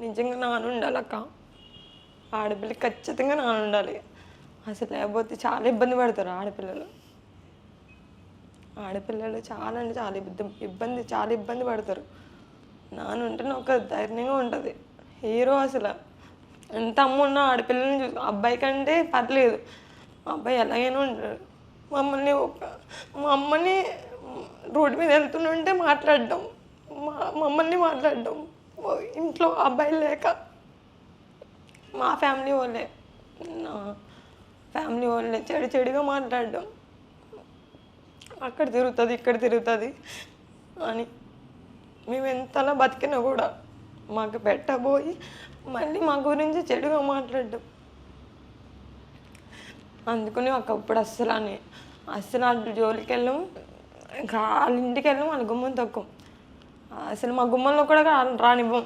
నిజంగా నాన్న ఉండాలి అక్క. ఆడపిల్లకి ఖచ్చితంగా నాన్న ఉండాలి. అసలు లేకపోతే చాలా ఇబ్బంది పడతారు ఆడపిల్లలు. ఆడపిల్లలు చాలా అంటే చాలా చాలా ఇబ్బంది పడతారు. నాన్న ఉంటేనే ఒక ధైర్యంగా ఉంటుంది. హీరో అసలు. ఎంత అమ్మ ఉన్నా ఆడపిల్లల్ని అబ్బాయి కంటే పర్లేదు. అబ్బాయి ఎలాగైనా ఉంటాడు. మా అమ్మని రోడ్డు మీద వెళ్తుంటే మాట్లాడడం, మమ్మల్ని మాట్లాడడం, ఇంట్లో అబ్బాయిలు లేక మా ఫ్యామిలీ వాళ్ళే, నా ఫ్యామిలీ వాళ్ళే చెడుగా మాట్లాడడం, అక్కడ తిరుగుతుంది ఇక్కడ తిరుగుతుంది అని. మేము ఎంతలా బతికినా కూడా మాకు పెట్టబోయి మళ్ళీ మా గురించి చెడుగా మాట్లాడడం. అందుకని ఒకప్పుడు అస్సలు వాళ్ళ జోలికి వెళ్ళాం, ఇంకా వాళ్ళ ఇంటికి వెళ్ళాం, వాళ్ళ గుమ్మం తక్కువ. అసలు మా గుమ్మంలో కూడా రానివ్వం.